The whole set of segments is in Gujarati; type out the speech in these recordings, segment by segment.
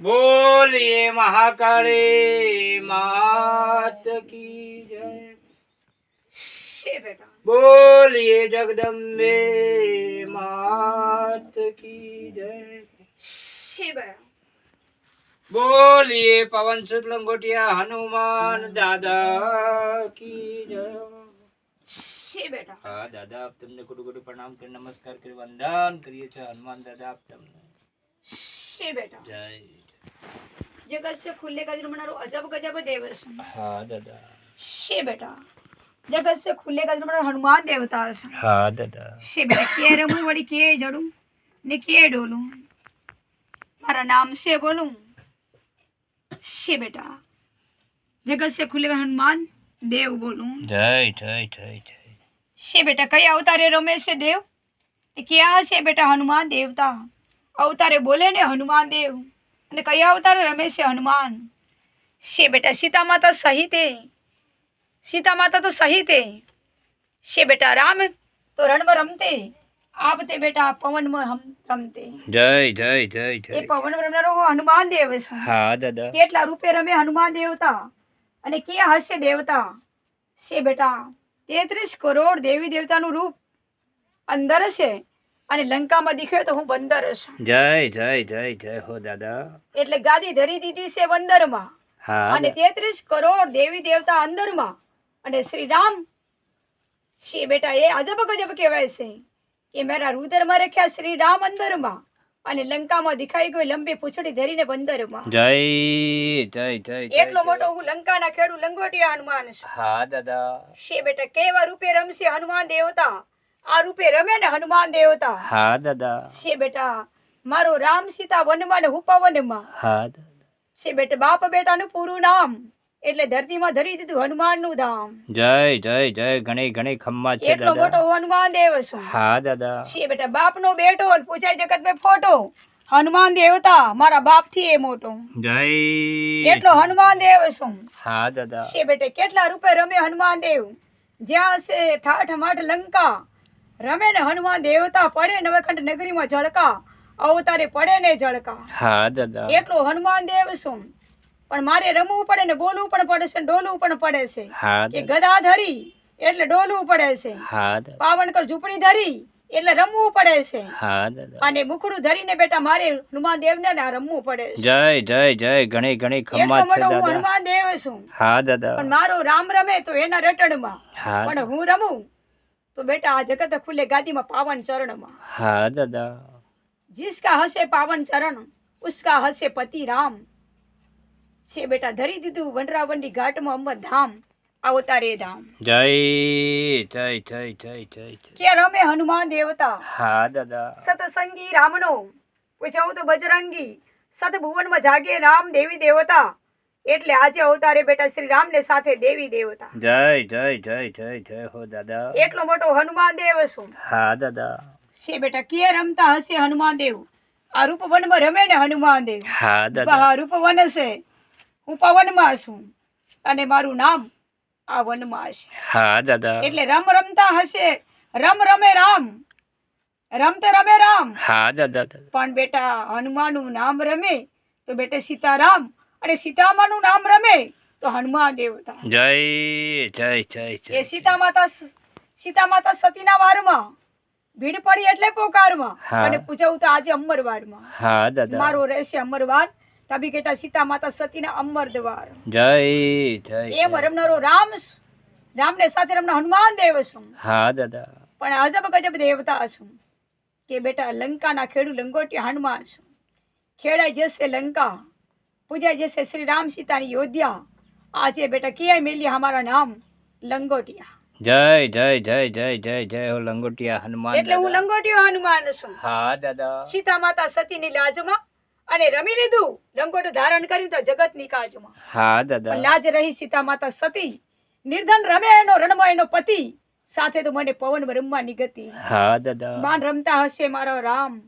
बोलिए महाकाली मात की जय। शे बेटा बोलिए जगदम्बे मात की जय। शे बेटा बोलिए पवन सुत लंगोटिया हनुमान दादा की जय। शे बेटा हाँ दादा, आप तुमने गुरु गुरु प्रणाम कर नमस्कार कर वंदन करिए छे हनुमान दादा आप तुमने शे बेटा जय। जगत से खुले गजर मनारो अजब गजब देव છે. हाँ दादा। शे बेटा जगत से खुले गजर मनारो हनुमान देवता છે. हाँ दादा। शे बेटा के रमू वળી કે જડું ને કે ડોલું મારા નામ से बोलूं. शे बेटा जगत से खुले हनुमान देव बोलूं. जय जय जय जय। शे बेटा कई अवतारे रमे છે देव એ ક્યાં છે બેટા હનુમાન દેવતા અવતારે બોલે ને હનુમાન દેવ અને કયા અવતારે રમે છે હનુમાન. શे बेटा सीता माता सहित सीता माता तो सहित शे बेटा राम तो रण में रमते आप ते बेटा पवन में हम रमते. जय जय जय એ जय। પવન રમનારો હનુમાન દેવ છે. हाँ दादा। કેટલા રૂપે રમે હનુમાન દેવતા અને ક્યાં હશે દેવતા. શे बेटा 33 કરોડ દેવી દેવતાનું રૂપ અંદર છે અને લંકામાં દીખ્યો તો હું બંદર છું. जय जय जय जय हो दादा। એટલે ગાદી ધરી દીધી છે બંદરમાં हाँ અને 33 કરોડ દેવી દેવતા અંદરમાં અને શ્રી રામ શे बेटा એ અજબ ગજબ કહેવાય છે કે મેરા રુદરમાં રખ્યા શ્રી રામ અંદરમાં અને લંકામાં દેખાઈ ગઈ લંબી પૂંછડી ધરીને બંદરમાં. जय जय जय जय। એટલો મોટો હું લંકાના ખેડૂ લંગોટિયા હનુમાન છું. हाँ दादा। શे बेटा કેવા રૂપે રમશે હનુમાન દેવતા આ રૂપે રમે ને હનુમાન દેવતા. हाँ दादा। શे बेटा મારો રામ સીતા વનમાં ને હું પવનમાં. हाँ दादा। શे बेटा બાપ બેટાનું પૂરું નામ એટલે ધરતીમાં ધરી દીધું હનુમાનનું ધામ. जय जय जय गणे गणे खम्मा छे એટલો મોટો दादा। હનુમાન દેવ છું. हाँ दादा। શे बेटा બાપનો બેટો અને પૂછાય જગત મેં ફોટો હનુમાન દેવતા મારા બાપથી એ મોટો जय। એટલો હનુમાન દેવ છું. हाँ દાદા। શे बेटे કેટલા રૂપે રમે હનુમાન દેવ જ્યાં છે ઠાઠ માઠ લંકા રમે ને હનુમાન દેવતા પડે નવખંડ નગરીમાં ઝળકા અવતારે પડે ને ઝળકા. हाँ દાદા। એટલો હનુમાન દેવ છું પણ મારે રમવું પડે ને બોલવું પણ પડે છે ડોલવું પણ પડે છે हाँ કે દાદા। ગદા ધરી એટલે ડોલવું પડે છે हाँ દાદા। પાવનકર ઝૂંપડી ધરી એટલે રમવું પડે છે हाँ દાદા। અને મુખડું ધરીને બેટા મારે હનુમાન દેવને ના રમવું પડે છે. जय जय जय गणे गणे खम्मा એટલો छे મોટો હું दादा। હનુમાન દેવ છું हाँ दादा। પણ મારો રામ રમે તો એના રટણમાં हाँ પણ હું રમું તો બેટા આ જગત ખુલે ગાદીમાં પાવન ચરણમાં. हाँ दादा। जिसका हसे पावन चरण उसका हसे पति राम. से बेटा धरी दीधું વનરાવંડી ઘાટમાં અંબર ધામ અવતારે ધામ. जय जय जय जय जय जय। કે રમે હનુમાન દેવતા हाँ दादा। સતસંગી રામનો પૂછાવું તો બજરંગી સતભુવનમાં જાગે રામ દેવી દેવતા એટલે આજે અવતારે બેટા શ્રી રામને સાથે દેવી દેવતા. जय जय जय जय जय हो दादा। એટલો મોટો હનુમાન દેવ છું. हाँ दादा। છે બેટા કે રમતા હશે હનુમાન દેવ આ રૂપ વનમાં રમે ને હનુમાન દેવ. हाँ दादा। આ રૂપ વન છે હું પવનમાં છું અને મારું નામ આ વનમાં છે हाँ दादा। એટલે રમ રમતા હશે રમ રમે રામ રમતે રમે રામ हाँ दादा। પણ બેટા હનુમાનનું નામ રમે તો બેટા સીતારામ અને સીતામાનું નામ રમે તો હનુમાન દેવતા. जय जय जय એ जय। સીતા માતા સતીના વારમાં ભીડ પડી એટલે પોકારમાં હા. અને પૂછવું તો આજે અમરવારમાં हाँ दादा। મારો રહેશે અમરવાર તબી બેટા સીતા માતા સતીના અમર દ્વાર. जय जय એમ રમનારો રામને સાથે રમનાર હનુમાન દેવ છું हाँ दादा। પણ અજબ ગજબ દેવતા છું કે બેટા લંકાના ખેડૂ લંગોટિયા હનુમાન છું. ખેડાઈ જશે લંકા પૂજાઈ જશે શ્રી રામ સીતાની યોધ્યા આજે બેટા કિયા મેલ્યા हमारा નામ લંગોટિયા. जय जय जय जय जय जय हो लंगोटिया हनुमान એટલે હું दादा। લંગોટિયો હનુમાન છું. हाँ दादा। સીતા માતા સતીની લાજમાં અને રમી લીધું લંગોટ ધારણ કર્યું તો જગતની કાજમાં. हाँ પણ दादा। લાજ રહી સીતા માતા સતી નિર્ધન રમે એનો રણમાં એનો પતિ સાથે તો મને પવન રમવાની ગતિ. हाँ दादा। બાણ રમતા હશે મારો રામ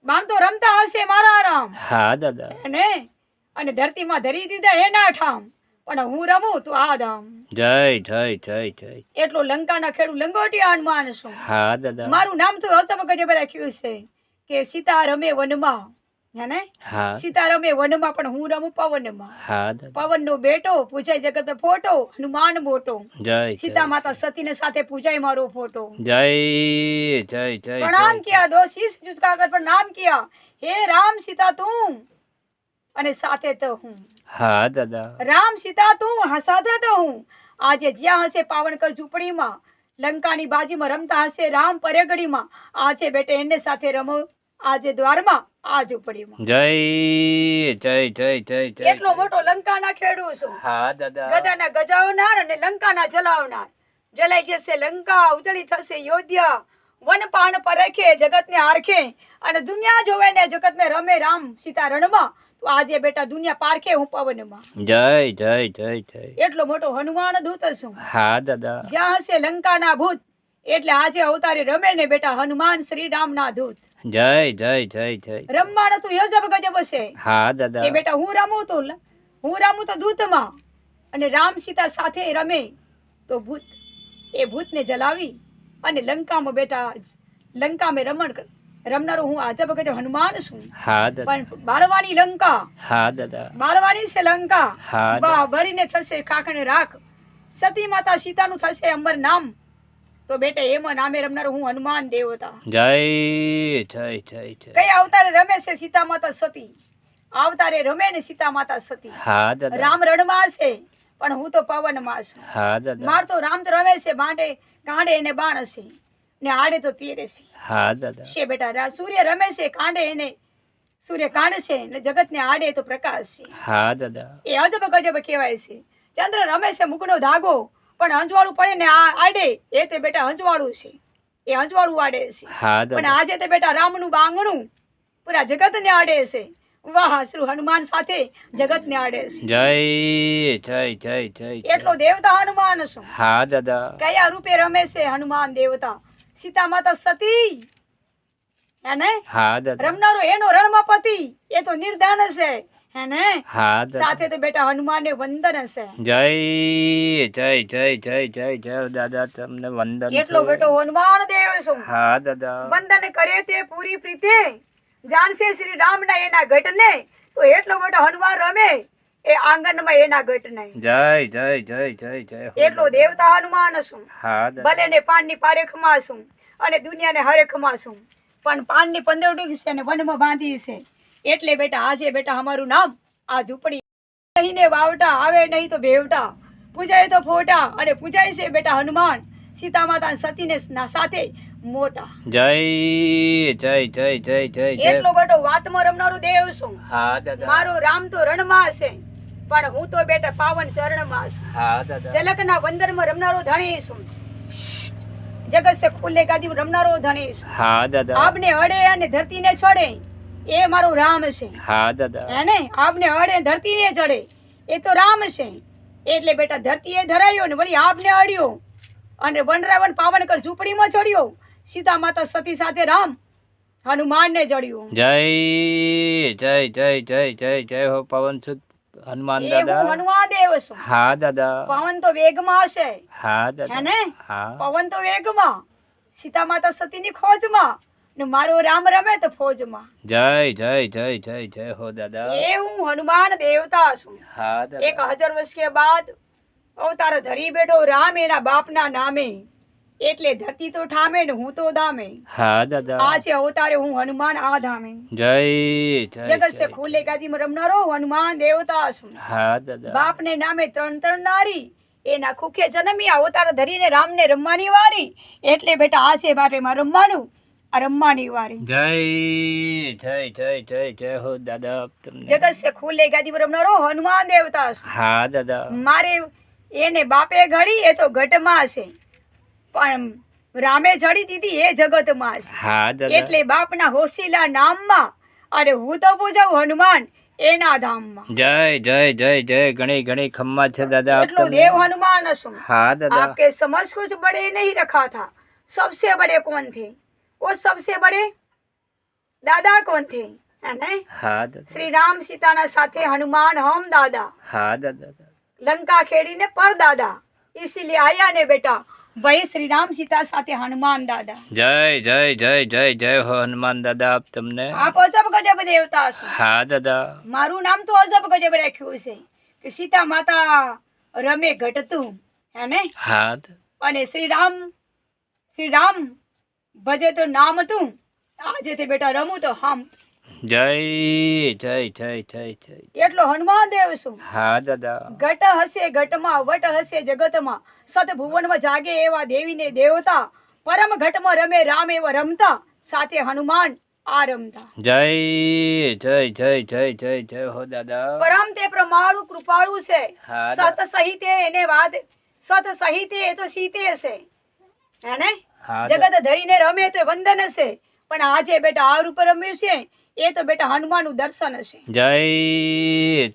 બાણ તો રમતા હશે મારા રામ हाँ दादा। અને ધરતીમાં ધરી દીધા એના ઠામ પણ હું રમું તો આ ધામ. जय जय जय जय। એટલો લંકાના ખેડૂ લંગોટિયા હનુમાન છું. हाँ दादा। મારું નામ તો અચબ ગજબ રાખ્યું છે કે સીતા રમે વનમાં હે ને? હા સીતા રમે વનમાં પણ હું રમું પવનમાં. હા દાદા પવનનો બેટો પૂજાય જગત ફોટો, હનુમાન મોટો. જય સીતા માતા સતીને સાથે પૂજાય મારો ફોટો. જય જય જય प्रणाम किया, दो शीश झुकाकर प्रणाम किया, हे राम सीता तू અને સાથે તો હું. હા દાદા રામ સીતા તું, હા સાથે તો હું. આજે જ્યાં હશે પાવનકર ઝૂંપડીમાં, લંકાની બાજીમાં રમતા હશે રામ પરેગડીમાં, આજે બેટે એને સાથે રમો આજે દ્વારમાં આ ઝૂંપડીમાં. જય જય જય જય જય એટલો મોટો લંકાના ખેડૂ છું, હા દાદા ગદાના ગજાવનાર અને લંકાના જલાવનાર. જલાઈ જશે લંકા, ઉજળી થશે યોધ્યા, વનપાન પરખે જગતને આરખે, અને દુનિયા જોવે ને જગતને રમે રામ સીતા રણમાં, તો આજે બેટા દુનિયા પારખે હું પવનમાં. જય જય જય જય એટલો મોટો હનુમાન દૂત છું, હા દાદા જ્યાં હશે લંકાના ભૂત, એટલે આજે અવતારે રમે ને બેટા હનુમાન શ્રી રામના દૂત. જય જય જય જય રમવાનું તું યજબ ગજબ છે, હા દાદા કે બેટા હું રમું તો દૂતમાં, અને રામ સીતા સાથે રમે તો ભૂત, એ ભૂતને જલાવી અને લંકામાં બેટા લંકામાં રમનારો હું અજબ ગજબ હનુમાન છું. હા દાદા પણ બાળવાની લંકા, હા દાદા બાળવાની છે લંકા, હા બા બળીને થશે કાકણે રાખ, સતી માતા સીતાનું થશે અમર નામ, તો બેટા એમાં નામે રમનારો હું હનુમાન દેવતા. જય જય જય જય કઈ અવતારે રમે છે સીતા માતા સતી, અવતારે રમે ને સીતા માતા સતી. હા દાદા રામ રણમાં છે પણ હું તો પવનમાં છું. હા દાદા માર તો રામ તો રમે છે બાંડે કાંડે એને બાણ છે ને આડે તો તીર છે. હા દાદા છે બેટા સૂર્ય રમે છે કાંડે એને સૂર્ય કાંડ છે ને જગત ને આડે તો પ્રકાશ છે. હા દાદા એ અજબ ગજબ કહેવાય છે. ચંદ્ર રમે છે મુગનો ધાગો, પણ અંજવાળું પડે ને આડે એ તો બેટા અંજવાળું છે, એ અંજવાળું આડે છે. હા પણ દાદા આજે તો બેટા રામનું બાંગણું પૂરા જગત ને આડે છે. વાહ, શ્રી હનુમાન સાથે જગત ને આડે છે. જય જય જય જય એટલો દેવતા હનુમાન છું. હા દાદા કયા રૂપે રમે છે હનુમાન દેવતા, સીતા માતા સતી હે ને? હા દાદા રમનારો એનો રણમાં પતિ, એ તો નિર્ધન છે હે ને? હા દાદા સાથે તો બેટા હનુમાન ને વંદન છે. જય જય જય જય જય જય દાદા તમને વંદન એટલો છે. બેટો હનુમાન દેવ છું. હા દાદા વંદન કરે તે પૂરી પ્રીતે, જાણશે શ્રી રામ ના એના ઘટને, તો એટલો બેટો હનુમાન રમે એ આંગણમાં એના ઘટને. જય જય જય જય જય હો એટલો દાદા. દેવતા હનુમાન છું. હા દાદા ભલે ને પાનની પારેખમાં છું અને દુનિયાને હરેખમાં છું, પણ પાનની પંદરડું છે ને વનમાં બાંધી છે, એટલે બેટા આજે બેટા અમારું નામ આ ઝૂંપડી. નહીં ને વાવટા આવે નહીં તો ભેવટા, પૂજાય તો ફોટા, અને પૂજાય છે બેટા હનુમાન સીતા માતા સતીને સાથે મોટા. જય જય જય જય જય જય એટલો બેટો વાતમાં રમનારું દેવ છું. હા દાદા મારો રામ તો રણમાં છે, પણ હું તો બેટા પાવન ચરણમાં છું. હા દાદા ઝલકના વંદરમાં રમનારો ધણી છું, જગત સે ખુલ્લે ગાદી રમનારો ધણી છું. હા દાદા આપને અડે અને ધરતીને છોડે એ મારો રામ છે હા દાદા હે ને? આપને અડે ધરતીને ચડે એ તો રામ છે, એટલે બેટા ધરતીએ ધરાયો ને વળી આપને અડ્યો, અને વનરાવન પાવનકર ઝૂંપડીમાં ચડ્યો, સીતા માતા સતી સાથે રામ હનુમાનને જડ્યું. જય જય જય જય જય જય હો પવન સુત હનુમાન એ હું દાદા. હનુમાન દેવ છું. હા દાદા પવન તો વેગમાં હશે હા હે દાદા ને? હા પવન તો વેગમાં, સીતા માતા સતીની ખોજમાં, ને મારો રામ રમે તો ફોજમાં. જય જય જય જય જય હો દાદા. એ હું હનુમાન દેવતા છું. હા દાદા 1000 વર્ષ કે બાદ અવતાર ધરી બેઠો રામ એના બાપના નામે, એટલે ધરતી તો ઠામે ને હું તો દામે. હા દાદા આજે અવતારે હું હનુમાન આ ધામે. જય જય જગત સે જય. ખુલ્લે ગાદીમાં રમનારો હનુમાન દેવતા છું. હા દાદા બાપને નામે ત્રણ નારી, એના ખુખે જન્મી અવતાર ધરીને રામને રમવાની વારી, એટલે બેટા આ છે બારે માં રમવાનું, આ રમવાની વારી. જય જય જય જય જય હો દાદા તમને. જગત સે ખુલ્લે ગાદીમાં રમનારો હનુમાન દેવતા છું. હા દાદા મારે એને બાપે ઘડી એ તો ઘટમાં છે, પણ રામે જડી દીધી એ જગતમાં છે, હા દાદા એટલે બાપના હોશીલા નામમાં, અને હું તો પૂજાવું હનુમાન એના ધામમાં. જય જય જય જય ઘણી ઘણી ખમ્મા છે દાદા આપ એટલો તમને. દેવ હનુમાન છું. હા દાદા आपके समझ कुछ बड़े नहीं रखा था, सबसे बड़े कौन थे? वो सबसे बड़े दादा कौन थे है ने? હા દાદા श्री राम सीता ना साथे हनुमान हम दादा, હા દાદા लंका खेड़ी ने पर दादा, इसीलिए आया ने बेटा ભાઈ શ્રી રામ સીતા સાથે હનુમાન દાદા. જય જય જય જય જય હો હનુમાન દાદા આપ તમને. આપ અજબ ગજબ દેવતા છો. હા દાદા. મારું નામ તો અજબ ગજબ રાખ્યું છે કે સીતા માતા રમે ઘટતું હે ને. હા. અને શ્રી રામ ભજે તો નામ તું. આજે તે બેટા રમું તો હમ. જય જય જય જય જય. એટલો હનુમાન દેવ છું. હા દાદા. ઘટ હશે ઘટમાં વટ હશે જગતમાં સત ભુવનમાં જાગે એવા દેવીને દેવતા પરમ ઘટમાં રમે રામ એવા રમતા સાથે હનુમાન આ રમતા. જય જય જય જય જય જય હો દાદા. પરમ તે પ્રમાણુ કૃપાળુ છે. હા. સત સહિતે એને વાદ સત સહિતે એ તો સીતે છે હે ને. હા. જગત ધરીને રમે તો વંદન છે પણ આજે બેટા આ રૂપ રમ્યું છે એ તો બેટા હનુમાનનું દર્શન છે. જય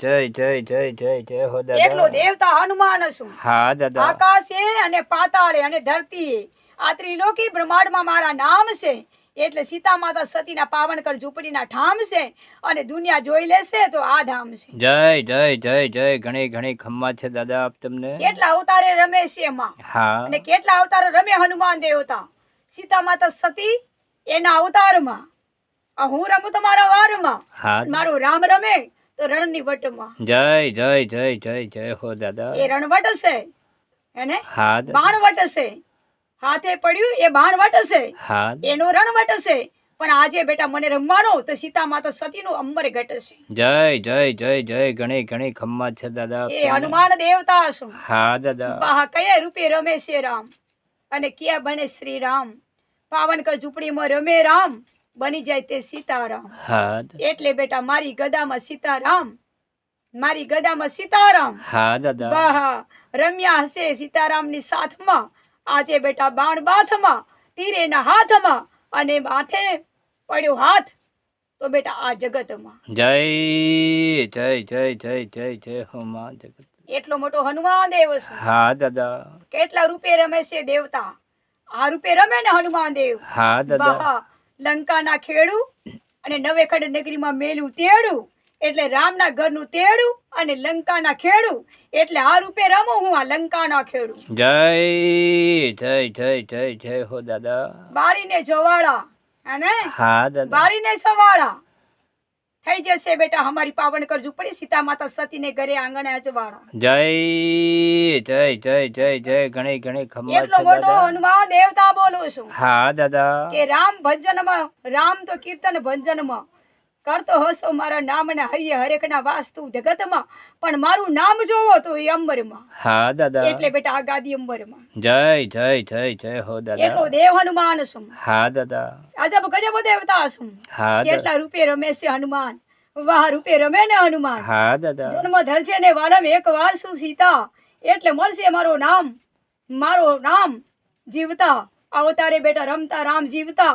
જય જય જય જય જય હો દાદા. એટલો દેવતા હનુમાન છું. હા દાદા. આકાશે અને પાતાળે અને ધરતીએ આ ત્રિલોકી બ્રહ્માંડમાં મારા નામ છે. એટલે સીતા માતા સતીના પાવનકર ઝૂંપડીના ઠામ છે અને દુનિયા જોઈ લેશે તો આ ધામ છે. જય જય જય જય ઘણી ઘણી ખમ્મા છે દાદા આપ તમને. કેટલા અવતારે રમે છે એમાં. હા. અને કેટલા અવતારે રમે હનુમાન દેવતા. સીતા માતા સતી એના અવતારમાં હું રમું તમારા વારમાં. હા. મારો રામ રમે તો રણની વટમાં. જય જય જય જય જય હો દાદા. એ રણવટ છે એને. હા. બાણવટ છે. હાથે પડ્યું એ બાણવટ છે. હા. એનો રણવટ છે પણ આજે બેટા મને રમવાનો તો સીતા માતા સતીનું અંબર ઘટ છે. જય જય જય જય ઘણી ઘણી ખમ્મા છે દાદા. એ હનુમાન દેવતા છું. હા દાદા. બા કયા રૂપે રમે છે રામ અને ક્યાં બને શ્રી રામ. પાવનકર ઝૂંપડીમાં રમે રામ બની જાય તે સીતારામ. હા. એટલે બેટા મારી ગદામાં સીતારામ. મારી ગદામાં સીતારામ. હા દાદા. બા રમ્યા હશે સીતારામની સાથમાં. આજે બેટા બાણ બાથમાં તીર એના હાથમાં અને માથે પડ્યો હાથ તો બેટા આ જગતમાં. જય જય જય જય જય જય હો માં જગત. એટલો મોટો હનુમાન દેવ છે. હા દાદા. કેટલા રૂપે રમે છે દેવતા. આ રૂપે રમે ને હનુમાન દેવ. હા દાદા. બા લંકાના ખેડું અને નવેખંડ નગરીમાં મેલું તેડું એટલે રામના ઘરનું તેડું અને લંકાના ખેડું એટલે આ રૂપે રમું હું આ લંકાના ખેડું. જય જય જય જય જય હો દાદા. બારીને જવાળા અને હા દાદા. બારીને સવાળા થઈ જશે બેટા અમારી પાવનકર ઝૂંપડી સીતા માતા સતીને ઘરે આંગણે અજવાળા. જય જય જય જય જય ઘણી ઘણી ખમ્મા એટલો છે મોટો દાદા. હનુમાન દેવતા બોલું છું હા દાદા. કે રામ ભજનમાં રામ તો કીર્તન ભજનમાં કરતો હશો મારા નામના હૈયે હરેકના વાસ્તુ જગતમાં પણ મારું નામ જોવો તો એ અંબરમાં. હા દાદા. એટલે બેટા આ ગાદી અંબરમાં. જય જય જય જય હો દાદા. એટલો દેવ હનુમાન છું. હા દાદા. અજબ ગજબ દેવતા છું. હા દાદા. કેટલા રૂપે રમે છે હનુમાન. વાહ રૂપે રમે ને હનુમાન. હા દાદા. જન્મ ધરશે ને વાલમ એક વાર શું સીતા એટલે મળશે મારો નામ જીવતા અવતારે બેટા રમતા રામ જીવતા.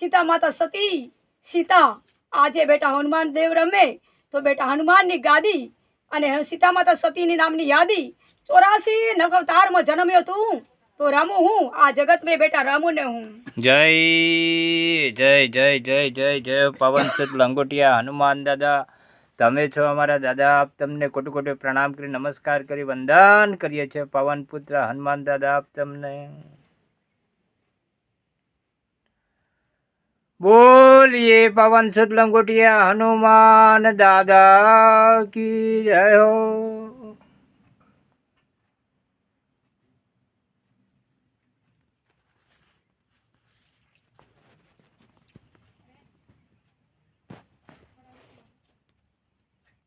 સીતા માતા સતી સીતા આજે બેટા હનુમાન દેવ રમે તો બેટા હનુમાનની ગાદી અને સીતા માતા સતીની નામની યાદી 84 અવતારમાં જન્મ્યો તું તો રમું હું આ જગત મેં બેટા રમું ને હું. જય જય જય જય જય જય પવન સુત લંગોટિયા હનુમાન દાદા. તમે છો અમારા દાદા. આપ તમને કોટી કોટી પ્રણામ કરી નમસ્કાર કરી વંદન કરીએ છીએ. પવન પુત્ર હનુમાન દાદા આપ તમને બોલીએ પવન સુત લંગોટિયા હનુમાન દાદા કી જય હો.